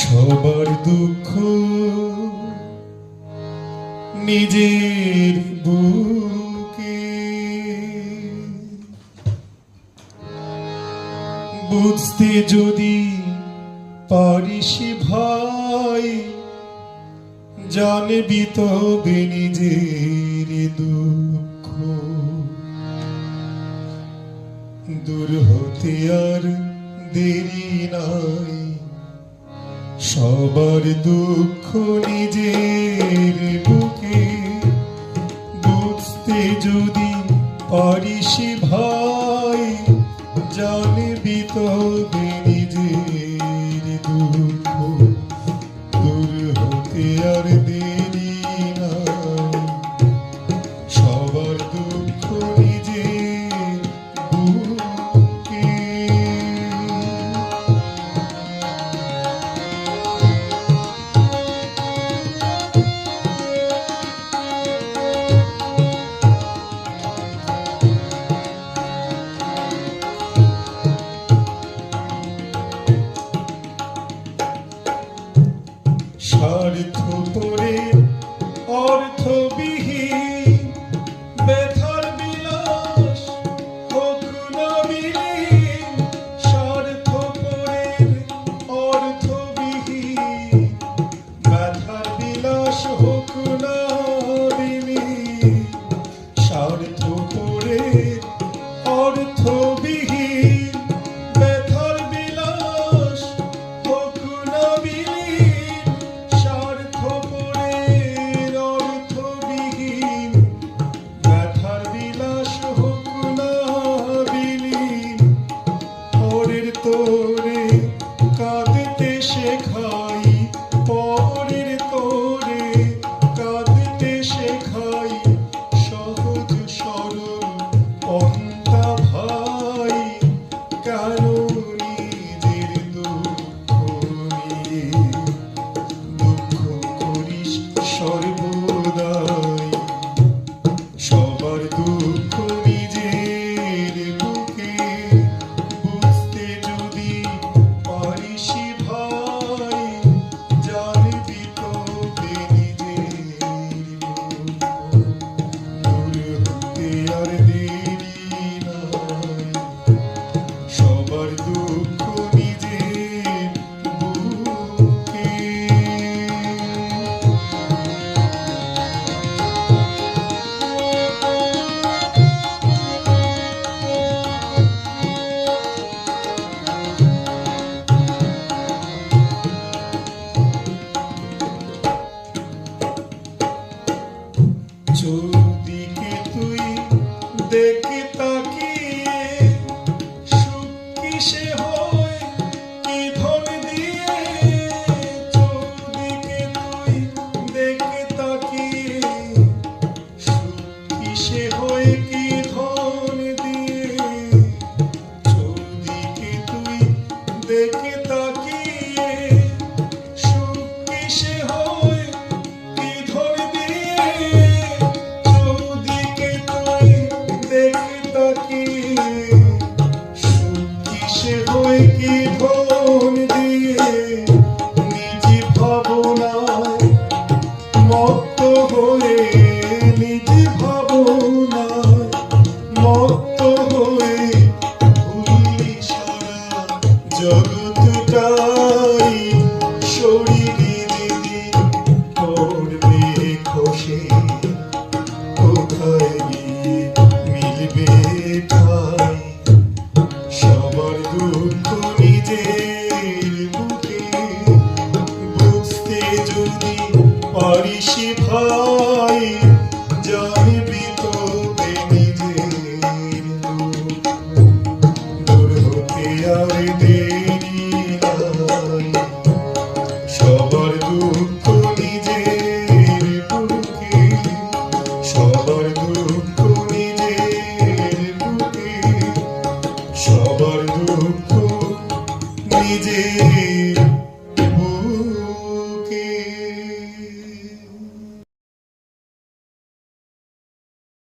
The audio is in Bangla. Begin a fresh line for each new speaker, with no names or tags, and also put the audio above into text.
সবার দুঃখ নিজের বুকে বুঝতে যদি পারিস ভাই, জানবি তবে নিজের দুঃখ। দূর হতে আর দেরি নাই, সবার দুঃখ নিজের বুকে বুঝতে যদি পারিস ভাই, জানবি তবে নিজের দুঃখ। দূর হতে আর দেরি নাই, সবার দুঃখ নিজের বুকে। স্বার্থপরে অর্থবিহীন ব্যথার বিলাস হোক না বিলীন। স্বার্থপরে অর্থবিহীন ব্যথার বিলাস হোক না বিলীন। স্বার্থপরে অর্থবিহীন ব্যথার বিলাস হোক না বিলীন। স্বার্থপরের অর্থবিহীন ব্যথার বিলাস হোক না বিলীন। পরের তোরে কাঁদতে শেখাই, পরের তোরে কাঁদতে শেখাই। সহজ সরল পন্থা ভাই, কেন নিজের দুঃখ নিয়ে দুঃখ করিস সর্বদাই। সবার দুঃখ নিজের বুকে বুঝতে যদি পারিস ভাই, জানবি তবে নিজের দুঃখ। দূর হতে আর দেরি নাই, সবার দুঃখ নিজের বুকে। চৌদিকে তুই দেখে তাকিয়ে, সুখ কিসে হয় কি ধন দিয়ে। চৌদিকে তুই দেখে তাকিয়ে, সুখ কিসে হয় কি ধন দিয়ে। চৌদিকে তুই দেখে তাকিয়ে, সুখ কিসে হয় কি ধন দিয়ে। চৌদিকে তুই দেখে তাকিয়ে, সুখ কিসে হয় কি ধন দিয়ে। নিজ ভাবনায় মত্ত হয়ে, নিজ ভাবনায় মত্ত হয়ে ভুললি সারা জগৎটাই। শরীরে যেদিন পড়বে খসে, কোথায় গিয়ে মিলবে ঠাই। সবার দুঃখ নিজের বুকে বুঝতে যদি পারিস ভাই, জানবি তবে নিজের দুঃখ। দূর হতে আর দেরি নাই, সবার দুঃখ নিজের বুকে। সবার দুঃখ নিজের বুকে, সবার দুঃখ নিজের